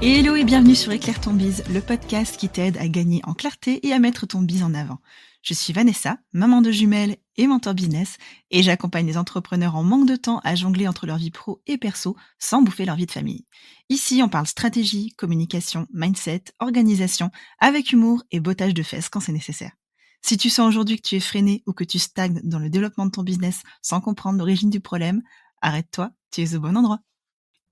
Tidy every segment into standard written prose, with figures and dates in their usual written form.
Hello et bienvenue sur Éclaire ton bise, le podcast qui t'aide à gagner en clarté et à mettre ton bise en avant. Je suis Vanessa, maman de jumelles et mentor business, et j'accompagne les entrepreneurs en manque de temps à jongler entre leur vie pro et perso sans bouffer leur vie de famille. Ici, on parle stratégie, communication, mindset, organisation, avec humour et bottage de fesses quand c'est nécessaire. Si tu sens aujourd'hui que tu es freiné ou que tu stagnes dans le développement de ton business sans comprendre l'origine du problème, arrête-toi, tu es au bon endroit.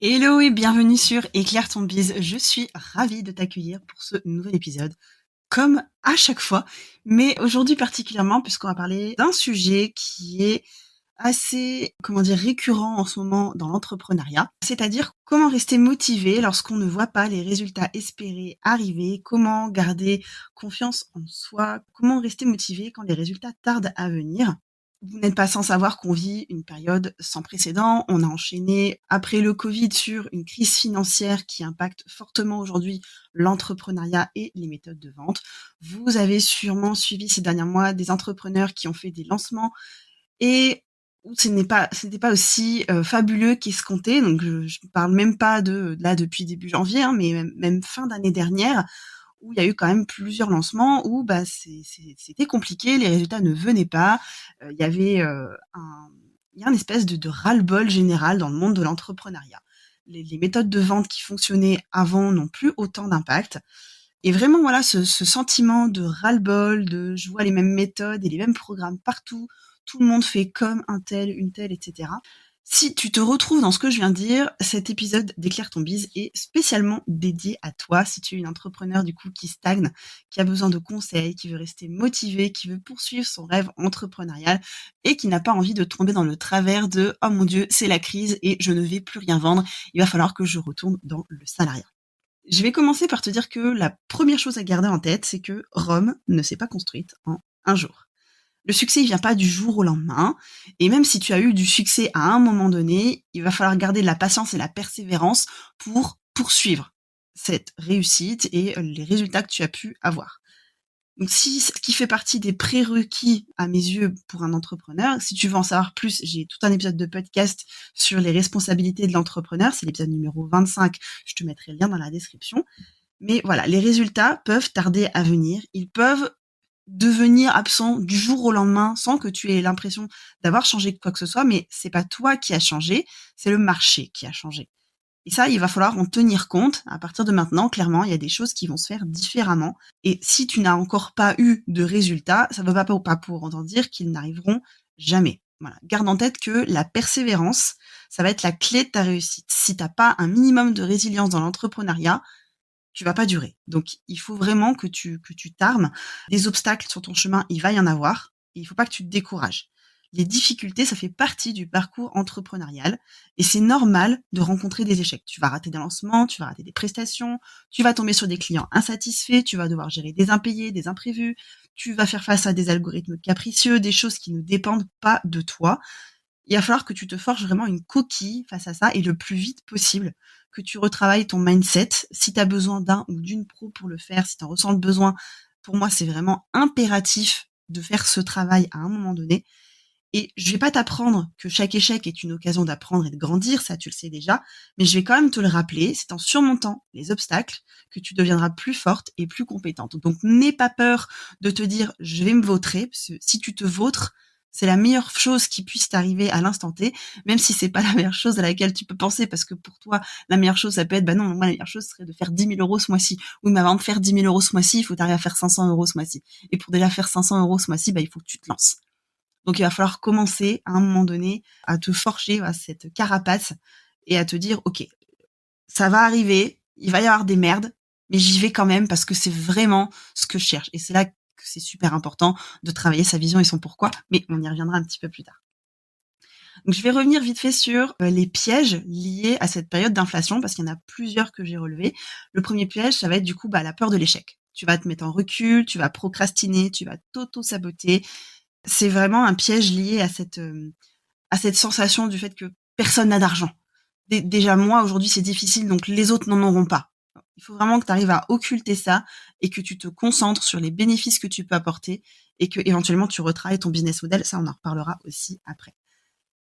Hello et bienvenue sur Éclaire ton bise. Je suis ravie de t'accueillir pour ce nouvel épisode, comme à chaque fois, mais aujourd'hui particulièrement puisqu'on va parler d'un sujet qui est assez, récurrent en ce moment dans l'entrepreneuriat, c'est-à-dire comment rester motivé lorsqu'on ne voit pas les résultats espérés arriver, comment garder confiance en soi, comment rester motivé quand les résultats tardent à venir. Vous n'êtes pas sans savoir qu'on vit une période sans précédent. On a enchaîné après le Covid sur une crise financière qui impacte fortement aujourd'hui l'entrepreneuriat et les méthodes de vente. Vous avez sûrement suivi ces derniers mois des entrepreneurs qui ont fait des lancements et où ce n'était pas aussi fabuleux qu'escompté. Donc je parle même pas de là depuis début janvier, hein, mais même fin d'année dernière, où il y a eu quand même plusieurs lancements où c'était compliqué, les résultats ne venaient pas. Il y avait il y a une espèce de ras-le-bol général dans le monde de l'entrepreneuriat. Les méthodes de vente qui fonctionnaient avant n'ont plus autant d'impact. Et vraiment, voilà, ce sentiment de ras-le-bol, de je vois les mêmes méthodes et les mêmes programmes partout, tout le monde fait comme un tel, une telle, etc. Si tu te retrouves dans ce que je viens de dire, cet épisode d'Éclaire ton bise est spécialement dédié à toi. Si tu es une entrepreneur du coup qui stagne, qui a besoin de conseils, qui veut rester motivé, qui veut poursuivre son rêve entrepreneurial et qui n'a pas envie de tomber dans le travers de oh mon Dieu, c'est la crise et je ne vais plus rien vendre. Il va falloir que je retourne dans le salariat. Je vais commencer par te dire que la première chose à garder en tête, c'est que Rome ne s'est pas construite en un jour. Le succès, il vient pas du jour au lendemain. Et même si tu as eu du succès à un moment donné, il va falloir garder de la patience et la persévérance pour poursuivre cette réussite et les résultats que tu as pu avoir. Donc si ce qui fait partie des prérequis à mes yeux pour un entrepreneur, si tu veux en savoir plus, j'ai tout un épisode de podcast sur les responsabilités de l'entrepreneur, c'est l'épisode numéro 25, je te mettrai le lien dans la description. Mais voilà, les résultats peuvent tarder à venir, ils peuvent devenir absents du jour au lendemain sans que tu aies l'impression d'avoir changé quoi que ce soit, mais c'est pas toi qui as changé, c'est le marché qui a changé. Et ça, il va falloir en tenir compte. À partir de maintenant, clairement, il y a des choses qui vont se faire différemment. Et si tu n'as encore pas eu de résultats, ça ne veut pas pour autant dire qu'ils n'arriveront jamais. Voilà. Garde en tête que la persévérance, ça va être la clé de ta réussite. Si t'as pas un minimum de résilience dans l'entrepreneuriat, tu vas pas durer. Donc, il faut vraiment que tu t'armes. Des obstacles sur ton chemin, il va y en avoir. Et il faut pas que tu te décourages. Les difficultés, ça fait partie du parcours entrepreneurial et c'est normal de rencontrer des échecs. Tu vas rater des lancements, tu vas rater des prestations, tu vas tomber sur des clients insatisfaits, tu vas devoir gérer des impayés, des imprévus, tu vas faire face à des algorithmes capricieux, des choses qui ne dépendent pas de toi. Il va falloir que tu te forges vraiment une coquille face à ça et le plus vite possible, que tu retravailles ton mindset. Si tu as besoin d'un ou d'une pro pour le faire, si tu en ressens le besoin, pour moi, c'est vraiment impératif de faire ce travail à un moment donné. Et je vais pas t'apprendre que chaque échec est une occasion d'apprendre et de grandir, ça tu le sais déjà, mais je vais quand même te le rappeler, c'est en surmontant les obstacles que tu deviendras plus forte et plus compétente. Donc n'aie pas peur de te dire je vais me vautrer, parce que si tu te vautres, c'est la meilleure chose qui puisse t'arriver à l'instant T, même si c'est pas la meilleure chose à laquelle tu peux penser, parce que pour toi, la meilleure chose, ça peut être, bah non, moi, la meilleure chose serait de faire 10 000 euros ce mois-ci. Oui, mais avant de faire 10 000 euros ce mois-ci, il faut t'arriver à faire 500 euros ce mois-ci. Et pour déjà faire 500 euros ce mois-ci, bah, il faut que tu te lances. Donc, il va falloir commencer à un moment donné à te forger à cette carapace et à te dire, OK, ça va arriver, il va y avoir des merdes, mais j'y vais quand même parce que c'est vraiment ce que je cherche. Et c'est là que c'est super important de travailler sa vision et son pourquoi, mais on y reviendra un petit peu plus tard. Donc, je vais revenir vite fait sur les pièges liés à cette période d'inflation parce qu'il y en a plusieurs que j'ai relevés. Le premier piège, ça va être du coup la peur de l'échec. Tu vas te mettre en recul, tu vas procrastiner, tu vas t'auto-saboter. C'est vraiment un piège lié à cette sensation du fait que personne n'a d'argent. Déjà, moi, aujourd'hui, c'est difficile, donc les autres n'en auront pas. Il faut vraiment que tu arrives à occulter ça et que tu te concentres sur les bénéfices que tu peux apporter et que éventuellement tu retravailles ton business model. Ça, on en reparlera aussi après.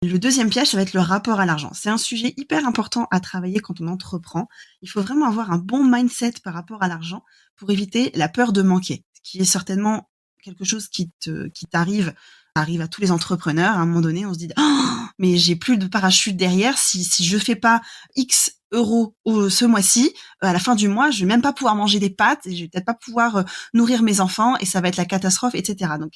Le deuxième piège, ça va être le rapport à l'argent. C'est un sujet hyper important à travailler quand on entreprend. Il faut vraiment avoir un bon mindset par rapport à l'argent pour éviter la peur de manquer, ce qui est certainement quelque chose qui arrive à tous les entrepreneurs. À un moment donné, on se dit: «Oh, mais j'ai plus de parachute derrière. Si je fais pas X euros ce mois-ci, à la fin du mois, je vais même pas pouvoir manger des pâtes et je vais peut-être pas pouvoir nourrir mes enfants et ça va être la catastrophe, etc.» Donc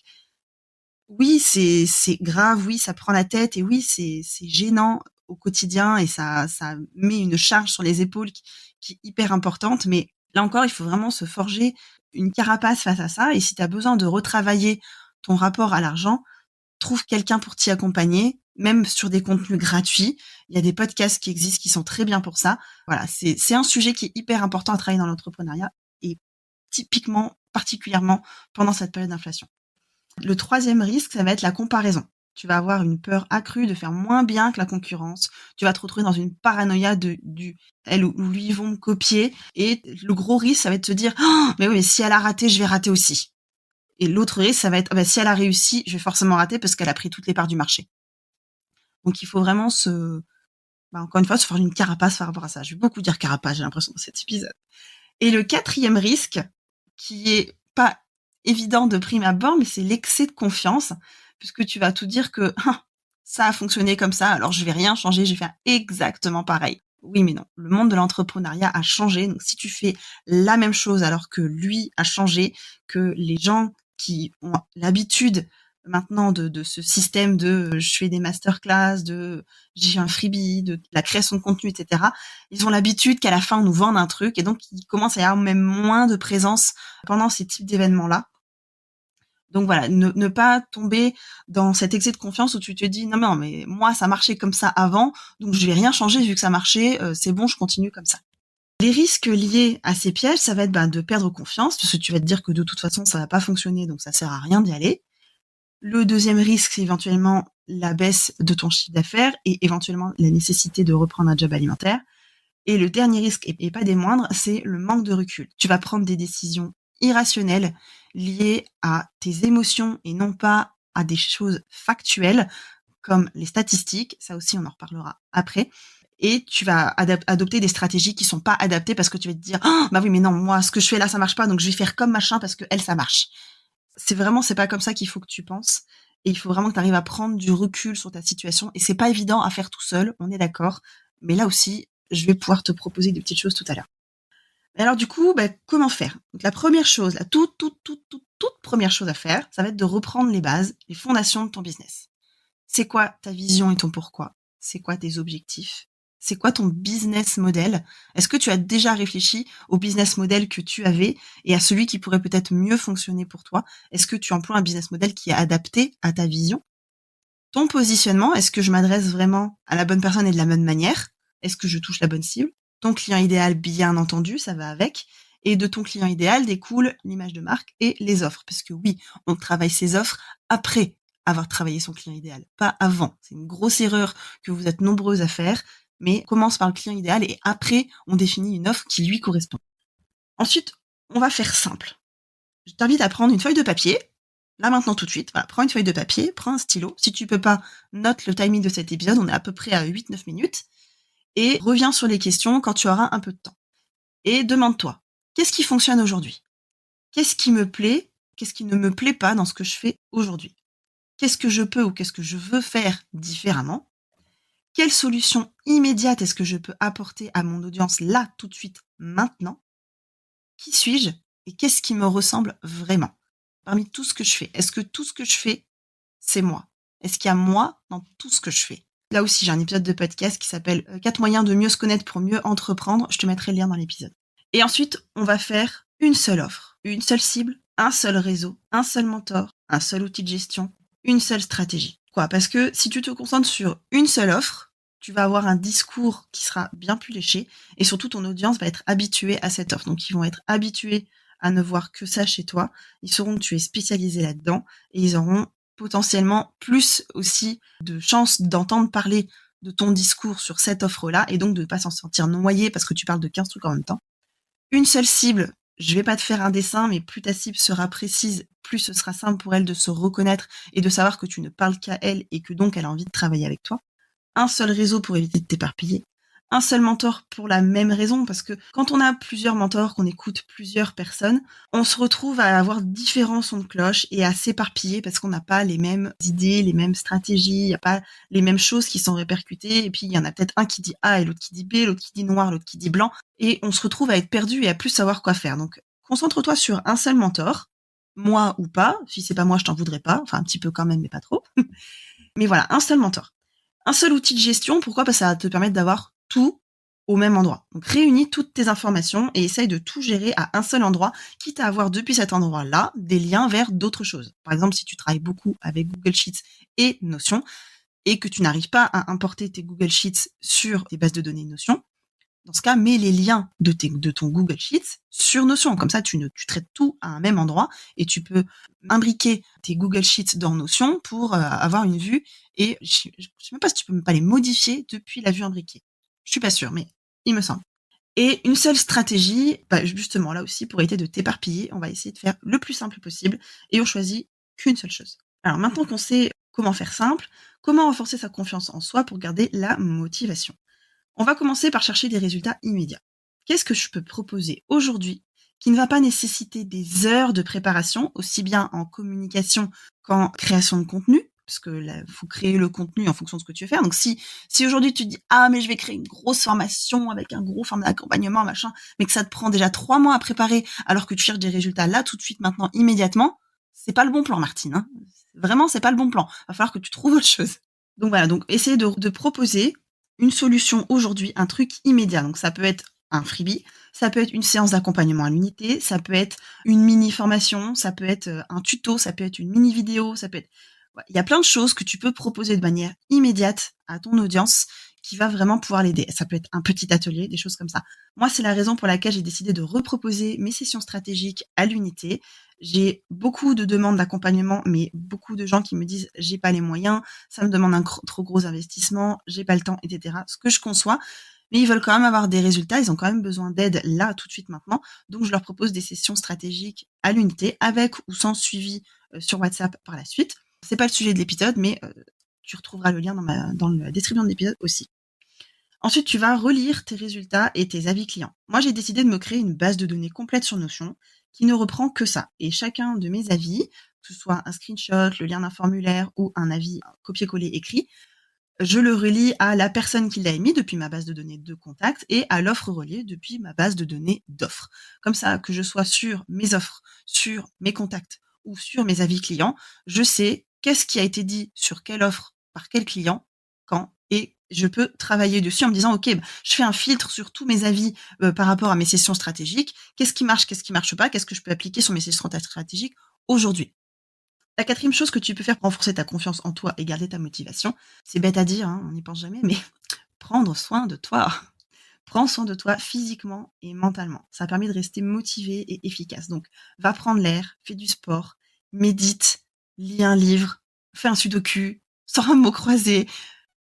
oui, c'est grave, oui, ça prend la tête et oui, c'est gênant au quotidien et ça met une charge sur les épaules qui est hyper importante. Mais là encore, il faut vraiment se forger une carapace face à ça. Et si tu as besoin de retravailler ton rapport à l'argent, trouve quelqu'un pour t'y accompagner, même sur des contenus gratuits. Il y a des podcasts qui existent qui sont très bien pour ça. Voilà, c'est un sujet qui est hyper important à travailler dans l'entrepreneuriat et typiquement, particulièrement pendant cette période d'inflation. Le troisième risque, ça va être la comparaison. Tu vas avoir une peur accrue de faire moins bien que la concurrence. Tu vas te retrouver dans une paranoïa du elle ou lui ils vont me copier. Et le gros risque, ça va être de se dire: «Oh, mais oui, mais si elle a raté, je vais rater aussi.» Et l'autre risque, ça va être: «Ah bah, si elle a réussi, je vais forcément rater parce qu'elle a pris toutes les parts du marché.» Donc il faut vraiment encore une fois, se faire une carapace par rapport à ça. Je vais beaucoup dire carapace, j'ai l'impression, dans cet épisode. Et le quatrième risque, qui est pas évident de prime abord, mais c'est l'excès de confiance, puisque tu vas tout dire que «Ah, ça a fonctionné comme ça, alors je vais rien changer, je vais faire exactement pareil.» Oui, mais non. Le monde de l'entrepreneuriat a changé. Donc, si tu fais la même chose alors que lui a changé, que les gens qui ont l'habitude maintenant de ce système de je fais des masterclass, de j'ai un freebie, de la création de contenu, etc. Ils ont l'habitude qu'à la fin, on nous vende un truc et donc il commence à y avoir même moins de présence pendant ces types d'événements-là. Donc voilà, ne pas tomber dans cet excès de confiance où tu te dis: «Non, non, mais moi, ça marchait comme ça avant, donc je vais rien changer vu que ça marchait, c'est bon, je continue comme ça.» Les risques liés à ces pièges, ça va être, de perdre confiance, parce que tu vas te dire que de toute façon, ça va pas fonctionner, donc ça sert à rien d'y aller. Le deuxième risque, c'est éventuellement la baisse de ton chiffre d'affaires et éventuellement la nécessité de reprendre un job alimentaire. Et le dernier risque, et pas des moindres, c'est le manque de recul. Tu vas prendre des décisions irrationnelles liées à tes émotions et non pas à des choses factuelles comme les statistiques. Ça aussi, on en reparlera après. Et tu vas adopter des stratégies qui sont pas adaptées parce que tu vas te dire: «Ah, bah oui, mais non, moi, ce que je fais là, ça marche pas, donc je vais faire comme machin parce que elle, ça marche.» C'est pas comme ça qu'il faut que tu penses. Et il faut vraiment que tu arrives à prendre du recul sur ta situation. Et c'est pas évident à faire tout seul, on est d'accord. Mais là aussi, je vais pouvoir te proposer des petites choses tout à l'heure. Mais alors du coup, comment faire? Donc la première chose, la toute première chose à faire, ça va être de reprendre les bases, les fondations de ton business. C'est quoi ta vision et ton pourquoi? C'est quoi tes objectifs? C'est quoi ton business model? Est-ce que tu as déjà réfléchi au business model que tu avais et à celui qui pourrait peut-être mieux fonctionner pour toi? Est-ce que tu emploies un business model qui est adapté à ta vision? Ton positionnement, est-ce que je m'adresse vraiment à la bonne personne et de la bonne manière? Est-ce que je touche la bonne cible? Ton client idéal, bien entendu, ça va avec. Et de ton client idéal découle l'image de marque et les offres. Parce que oui, on travaille ses offres après avoir travaillé son client idéal, pas avant. C'est une grosse erreur que vous êtes nombreuses à faire, mais on commence par le client idéal et après, on définit une offre qui lui correspond. Ensuite, on va faire simple. Je t'invite à prendre une feuille de papier. Là, maintenant, tout de suite. Voilà, prends une feuille de papier, prends un stylo. Si tu peux pas, note le timing de cet épisode. On est à peu près à 8-9 minutes. Et reviens sur les questions quand tu auras un peu de temps. Et demande-toi, qu'est-ce qui fonctionne aujourd'hui? Qu'est-ce qui me plaît? Qu'est-ce qui ne me plaît pas dans ce que je fais aujourd'hui? Qu'est-ce que je peux ou qu'est-ce que je veux faire différemment? Quelle solution immédiate est-ce que je peux apporter à mon audience là, tout de suite, maintenant? Qui suis-je et qu'est-ce qui me ressemble vraiment? Parmi tout ce que je fais, est-ce que tout ce que je fais, c'est moi? Est-ce qu'il y a moi dans tout ce que je fais? Là aussi, j'ai un épisode de podcast qui s'appelle 4 moyens de mieux se connaître pour mieux entreprendre. Je te mettrai le lien dans l'épisode. Et ensuite, on va faire une seule offre, une seule cible, un seul réseau, un seul mentor, un seul outil de gestion, une seule stratégie. Quoi? Parce que si tu te concentres sur une seule offre, tu vas avoir un discours qui sera bien plus léché et surtout ton audience va être habituée à cette offre. Donc ils vont être habitués à ne voir que ça chez toi. Ils sauront que tu es spécialisé là-dedans et ils auront potentiellement plus aussi de chances d'entendre parler de ton discours sur cette offre-là et donc de ne pas s'en sentir noyé parce que tu parles de 15 trucs en même temps. Une seule cible, je vais pas te faire un dessin, mais plus ta cible sera précise, plus ce sera simple pour elle de se reconnaître et de savoir que tu ne parles qu'à elle et que donc elle a envie de travailler avec toi. Un seul réseau pour éviter de t'éparpiller. Un seul mentor pour la même raison, parce que quand on a plusieurs mentors, qu'on écoute plusieurs personnes, on se retrouve à avoir différents sons de cloche et à s'éparpiller parce qu'on n'a pas les mêmes idées, les mêmes stratégies, il n'y a pas les mêmes choses qui sont répercutées, et puis il y en a peut-être un qui dit A et l'autre qui dit B, l'autre qui dit noir, l'autre qui dit blanc, et on se retrouve à être perdu et à plus savoir quoi faire. Donc, concentre-toi sur un seul mentor, moi ou pas. Si c'est pas moi, je t'en voudrais pas, enfin un petit peu quand même, mais pas trop. Mais voilà, un seul mentor. Un seul outil de gestion, pourquoi? Parce que ça va te permettre d'avoir tout au même endroit. Donc réunis toutes tes informations et essaye de tout gérer à un seul endroit, quitte à avoir depuis cet endroit-là des liens vers d'autres choses. Par exemple, si tu travailles beaucoup avec Google Sheets et Notion et que tu n'arrives pas à importer tes Google Sheets sur tes bases de données Notion, dans ce cas, mets les liens de ton Google Sheets sur Notion. Comme ça, tu traites tout à un même endroit et tu peux imbriquer tes Google Sheets dans Notion pour avoir une vue. Et je sais même pas si tu peux même pas les modifier depuis la vue imbriquée. Je suis pas sûre, mais il me semble. Et une seule stratégie, justement là aussi, pour éviter de t'éparpiller, on va essayer de faire le plus simple possible et on choisit qu'une seule chose. Alors maintenant qu'on sait comment faire simple, comment renforcer sa confiance en soi pour garder la motivation? On va commencer par chercher des résultats immédiats. Qu'est-ce que je peux proposer aujourd'hui qui ne va pas nécessiter des heures de préparation, aussi bien en communication qu'en création de contenu? Parce que là, faut créer le contenu en fonction de ce que tu veux faire. Donc si aujourd'hui tu te dis ah mais je vais créer une grosse formation avec un gros format d'accompagnement machin, mais que ça te prend déjà 3 mois à préparer alors que tu cherches des résultats là tout de suite maintenant immédiatement, c'est pas le bon plan Martine. Hein. Vraiment c'est pas le bon plan. Va falloir que tu trouves autre chose. Donc voilà, donc essayer de proposer une solution aujourd'hui, un truc immédiat. Donc ça peut être un freebie, ça peut être une séance d'accompagnement à l'unité, ça peut être une mini formation, ça peut être un tuto, ça peut être une mini vidéo, ça peut être ouais, il y a plein de choses que tu peux proposer de manière immédiate à ton audience qui va vraiment pouvoir l'aider. Ça peut être un petit atelier, des choses comme ça. Moi, c'est la raison pour laquelle j'ai décidé de reproposer mes sessions stratégiques à l'unité. J'ai beaucoup de demandes d'accompagnement, mais beaucoup de gens qui me disent j'ai pas les moyens, ça me demande un trop gros investissement, j'ai pas le temps, etc. Ce que je conçois, mais ils veulent quand même avoir des résultats, ils ont quand même besoin d'aide là, tout de suite, maintenant. Donc, je leur propose des sessions stratégiques à l'unité, avec ou sans suivi sur WhatsApp par la suite. C'est pas le sujet de l'épisode, mais tu retrouveras le lien dans la description de l'épisode aussi. Ensuite, tu vas relire tes résultats et tes avis clients. Moi, j'ai décidé de me créer une base de données complète sur Notion qui ne reprend que ça. Et chacun de mes avis, que ce soit un screenshot, le lien d'un formulaire ou un avis copié-collé écrit, je le relie à la personne qui l'a émis depuis ma base de données de contact et à l'offre reliée depuis ma base de données d'offres. Comme ça, que je sois sur mes offres, sur mes contacts ou sur mes avis clients, je sais qu'est-ce qui a été dit sur quelle offre par quel client, quand, et je peux travailler dessus en me disant, OK, je fais un filtre sur tous mes avis par rapport à mes sessions stratégiques. Qu'est-ce qui marche pas? Qu'est-ce que je peux appliquer sur mes sessions stratégiques aujourd'hui? La quatrième chose que tu peux faire pour renforcer ta confiance en toi et garder ta motivation, c'est bête à dire, hein, on n'y pense jamais, mais prendre soin de toi. Prends soin de toi physiquement et mentalement. Ça permet de rester motivé et efficace. Donc, va prendre l'air, fais du sport, médite, lis un livre, fais un sudoku, sors un mot croisé,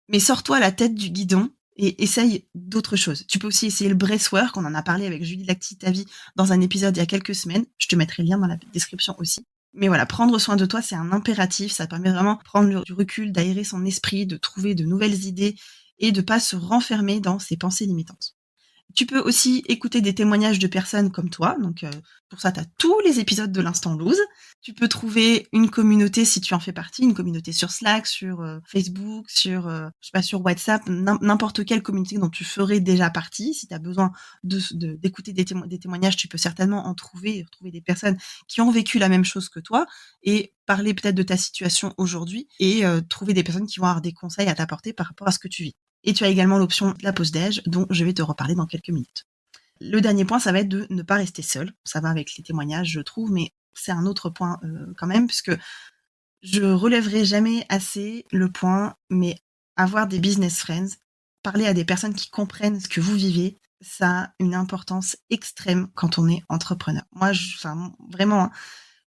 mais sors-toi la tête du guidon et essaye d'autres choses. Tu peux aussi essayer le breathwork, on en a parlé avec Julie Lactitavi dans un épisode il y a quelques semaines. Je te mettrai le lien dans la description aussi. Mais voilà, prendre soin de toi, c'est un impératif. Ça permet vraiment de prendre du recul, d'aérer son esprit, de trouver de nouvelles idées et de pas se renfermer dans ses pensées limitantes. Tu peux aussi écouter des témoignages de personnes comme toi. Donc, pour ça, tu as tous les épisodes de l'Instant Loose. Tu peux trouver une communauté si tu en fais partie, une communauté sur Slack, sur Facebook, sur, je sais pas, sur WhatsApp, n'importe quelle communauté dont tu ferais déjà partie. Si tu as besoin d'écouter des témoignages, tu peux certainement trouver des personnes qui ont vécu la même chose que toi et parler peut-être de ta situation aujourd'hui et trouver des personnes qui vont avoir des conseils à t'apporter par rapport à ce que tu vis. Et tu as également l'option de la pause déj, dont je vais te reparler dans quelques minutes. Le dernier point, ça va être de ne pas rester seul. Ça va avec les témoignages, je trouve, mais c'est un autre point quand même, puisque je relèverai jamais assez le point, mais avoir des business friends, parler à des personnes qui comprennent ce que vous vivez, ça a une importance extrême quand on est entrepreneur. Moi, vraiment, hein,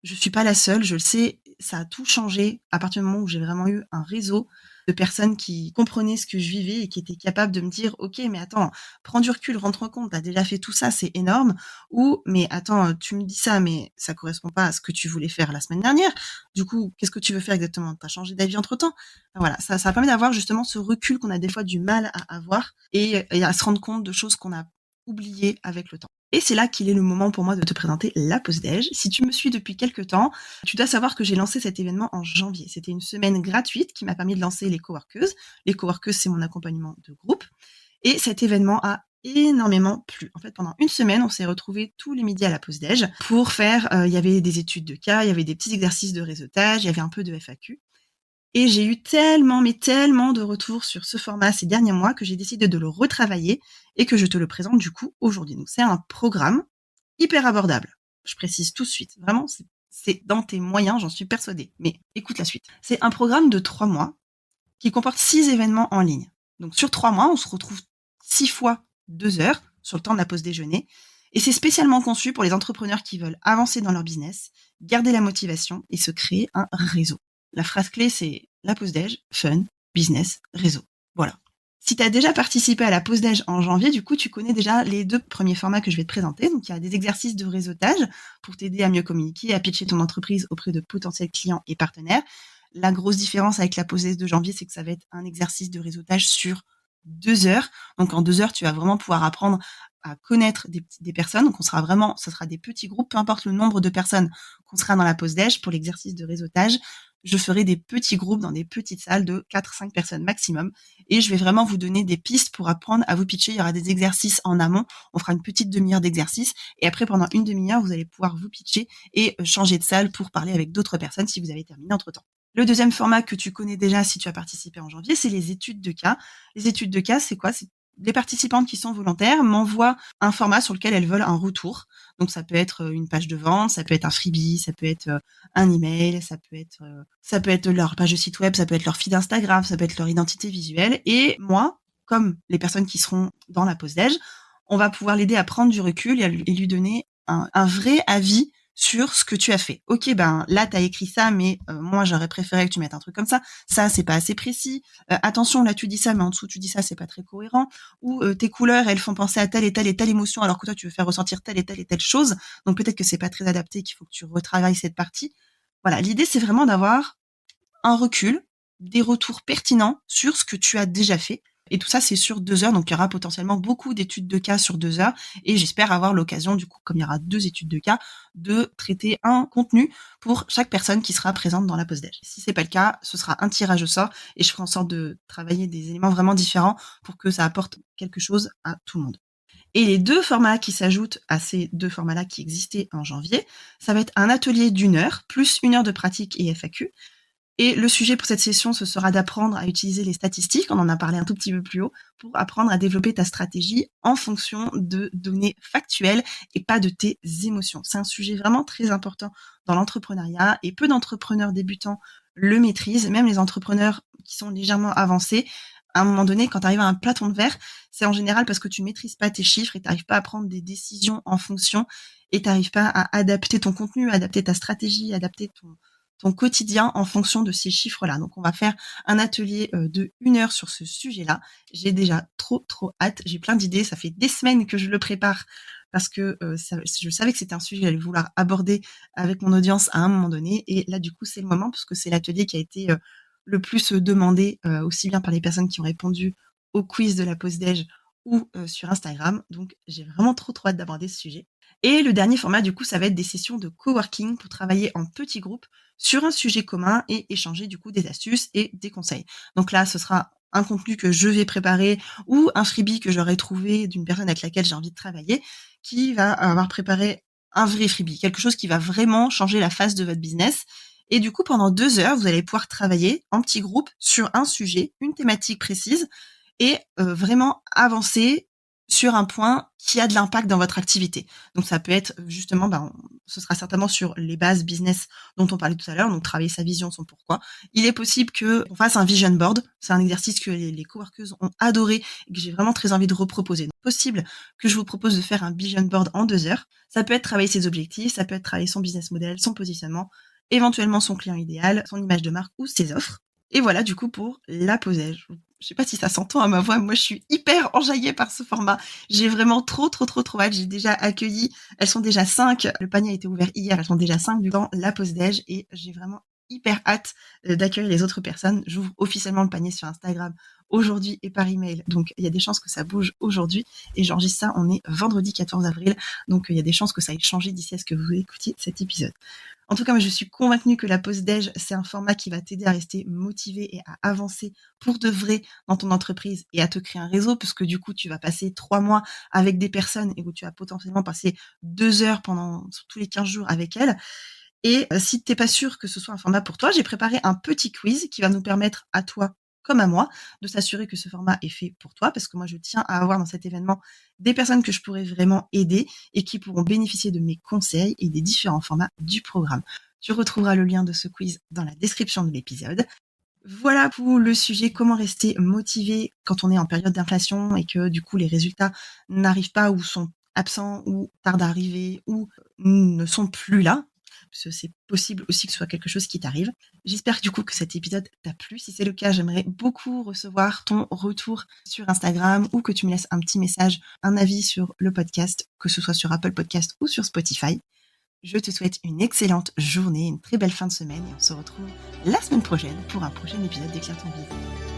je suis pas la seule, je le sais. ça a tout changé à partir du moment où j'ai vraiment eu un réseau de personnes qui comprenaient ce que je vivais et qui étaient capables de me dire: «OK, mais attends, prends du recul, rends-toi compte, tu as déjà fait tout ça, c'est énorme» ou «Mais attends, tu me dis ça, mais ça correspond pas à ce que tu voulais faire la semaine dernière. Du coup, qu'est-ce que tu veux faire exactement? Tu as changé d'avis entre-temps?» Voilà, ça permet d'avoir justement ce recul qu'on a des fois du mal à avoir et à se rendre compte de choses qu'on a oubliées avec le temps. Et c'est là qu'il est le moment pour moi de te présenter la pause déj. Si tu me suis depuis quelques temps, tu dois savoir que j'ai lancé cet événement en janvier. C'était une semaine gratuite qui m'a permis de lancer les coworkeuses. Les coworkeuses, c'est mon accompagnement de groupe. Et cet événement a énormément plu. En fait, pendant une semaine, on s'est retrouvés tous les midis à la pause déj pour faire, il y avait des études de cas, il y avait des petits exercices de réseautage, il y avait un peu de FAQ. Et j'ai eu tellement, mais tellement de retours sur ce format ces derniers mois que j'ai décidé de le retravailler et que je te le présente du coup aujourd'hui. Donc c'est un programme hyper abordable. Je précise tout de suite. Vraiment, c'est dans tes moyens, j'en suis persuadée. Mais écoute la suite. C'est un programme de 3 mois qui comporte 6 événements en ligne. Donc sur 3 mois, on se retrouve 6 fois 2 heures sur le temps de la pause déjeuner. Et c'est spécialement conçu pour les entrepreneurs qui veulent avancer dans leur business, garder la motivation et se créer un réseau. La phrase clé, c'est la pause déj, fun, business, réseau. Voilà. Si tu as déjà participé à la pause déj en janvier, du coup, tu connais déjà les 2 premiers formats que je vais te présenter. Donc, il y a des exercices de réseautage pour t'aider à mieux communiquer, à pitcher ton entreprise auprès de potentiels clients et partenaires. La grosse différence avec la pause déj de janvier, c'est que ça va être un exercice de réseautage sur 2 heures. Donc, en 2 heures, tu vas vraiment pouvoir apprendre à connaître des personnes. Donc, ce sera des petits groupes, peu importe le nombre de personnes qu'on sera dans la pause déj pour l'exercice de réseautage. Je ferai des petits groupes dans des petites salles de 4-5 personnes maximum. Et je vais vraiment vous donner des pistes pour apprendre à vous pitcher. Il y aura des exercices en amont. On fera une petite demi-heure d'exercice. Et après, pendant une demi-heure, vous allez pouvoir vous pitcher et changer de salle pour parler avec d'autres personnes si vous avez terminé entre-temps. Le deuxième format que tu connais déjà si tu as participé en janvier, c'est les études de cas. Les études de cas, c'est quoi? C'est les participantes qui sont volontaires m'envoient un format sur lequel elles veulent un retour. Donc ça peut être une page de vente, ça peut être un freebie, ça peut être un email, ça peut être leur page de site web, ça peut être leur feed Instagram, ça peut être leur identité visuelle. Et moi, comme les personnes qui seront dans la pause déj, on va pouvoir l'aider à prendre du recul et lui donner un vrai avis sur ce que tu as fait. OK, ben là, tu as écrit ça, mais moi, j'aurais préféré que tu mettes un truc comme ça. Ça, c'est pas assez précis. Attention, là, tu dis ça, mais en dessous, tu dis ça, c'est pas très cohérent. Ou tes couleurs, elles font penser à telle et telle émotion, alors que toi, tu veux faire ressentir telle et telle chose. Donc peut-être que c'est pas très adapté, qu'il faut que tu retravailles cette partie. Voilà, l'idée, c'est vraiment d'avoir un recul, des retours pertinents sur ce que tu as déjà fait. Et tout ça, c'est sur 2 heures. Donc, il y aura potentiellement beaucoup d'études de cas sur 2 heures. Et j'espère avoir l'occasion, du coup, comme il y aura 2 études de cas, de traiter un contenu pour chaque personne qui sera présente dans la pause déj. Si c'est pas le cas, ce sera un tirage au sort et je ferai en sorte de travailler des éléments vraiment différents pour que ça apporte quelque chose à tout le monde. Et les 2 formats qui s'ajoutent à ces 2 formats-là qui existaient en janvier, ça va être un atelier d'1 heure, plus 1 heure de pratique et FAQ. Et le sujet pour cette session, ce sera d'apprendre à utiliser les statistiques, on en a parlé un tout petit peu plus haut, pour apprendre à développer ta stratégie en fonction de données factuelles et pas de tes émotions. C'est un sujet vraiment très important dans l'entrepreneuriat et peu d'entrepreneurs débutants le maîtrisent, même les entrepreneurs qui sont légèrement avancés. À un moment donné, quand tu arrives à un plafond de verre, c'est en général parce que tu maîtrises pas tes chiffres et tu n'arrives pas à prendre des décisions en fonction et tu n'arrives pas à adapter ton contenu, adapter ta stratégie, adapter ton quotidien en fonction de ces chiffres-là. Donc, on va faire un atelier de 1 heure sur ce sujet-là. J'ai déjà trop hâte. J'ai plein d'idées. Ça fait des semaines que je le prépare parce que je savais que c'était un sujet que j'allais vouloir aborder avec mon audience à un moment donné. Et là, du coup, c'est le moment parce que c'est l'atelier qui a été le plus demandé, aussi bien par les personnes qui ont répondu au quiz de la pause déj ou sur Instagram. Donc, j'ai vraiment trop hâte d'aborder ce sujet. Et le dernier format, du coup, ça va être des sessions de coworking pour travailler en petits groupes sur un sujet commun et échanger du coup des astuces et des conseils. Donc là, ce sera un contenu que je vais préparer ou un freebie que j'aurai trouvé d'une personne avec laquelle j'ai envie de travailler qui va avoir préparé un vrai freebie, quelque chose qui va vraiment changer la face de votre business. Et du coup, pendant 2 heures, vous allez pouvoir travailler en petits groupes sur un sujet, une thématique précise et vraiment avancer sur un point qui a de l'impact dans votre activité. Donc ça peut être justement, ce sera certainement sur les bases business dont on parlait tout à l'heure, donc travailler sa vision, son pourquoi. Il est possible qu'on fasse un vision board. C'est un exercice que les coworkeuses ont adoré et que j'ai vraiment très envie de reproposer. Donc, possible que je vous propose de faire un vision board en 2 heures. Ça peut être travailler ses objectifs, ça peut être travailler son business model, son positionnement. éventuellement son client idéal, son image de marque ou ses offres. Et voilà du coup pour la pause déj. Je sais pas si ça s'entend à ma voix, moi je suis hyper enjaillée par ce format. J'ai vraiment trop hâte. J'ai déjà accueilli, elles sont déjà 5. Le panier a été ouvert hier, elles sont déjà 5 dans la pause déj et j'ai vraiment hyper hâte d'accueillir les autres personnes. J'ouvre officiellement le panier sur Instagram aujourd'hui et par email. Donc il y a des chances que ça bouge aujourd'hui et j'enregistre ça, on est vendredi 14 avril. Donc il y a des chances que ça ait changé d'ici à ce que vous écoutiez cet épisode. En tout cas, moi, je suis convaincue que la pause déj, c'est un format qui va t'aider à rester motivé et à avancer pour de vrai dans ton entreprise et à te créer un réseau, parce que du coup, tu vas passer 3 mois avec des personnes et où tu vas potentiellement passer 2 heures pendant sur tous les 15 jours avec elles. Et si t'es pas sûr que ce soit un format pour toi, j'ai préparé un petit quiz qui va nous permettre à toi comme à moi de s'assurer que ce format est fait pour toi, parce que moi je tiens à avoir dans cet événement des personnes que je pourrais vraiment aider et qui pourront bénéficier de mes conseils et des différents formats du programme. Tu retrouveras le lien de ce quiz dans la description de l'épisode. Voilà pour le sujet, comment rester motivé quand on est en période d'inflation et que du coup les résultats n'arrivent pas ou sont absents ou tardent à arriver ou ne sont plus là. Parce que c'est possible aussi que ce soit quelque chose qui t'arrive. J'espère du coup que cet épisode t'a plu. Si c'est le cas, j'aimerais beaucoup recevoir ton retour sur Instagram ou que tu me laisses un petit message, un avis sur le podcast, que ce soit sur Apple Podcast ou sur Spotify. Je te souhaite une excellente journée, une très belle fin de semaine et on se retrouve la semaine prochaine pour un prochain épisode d'Éclaire ton bise.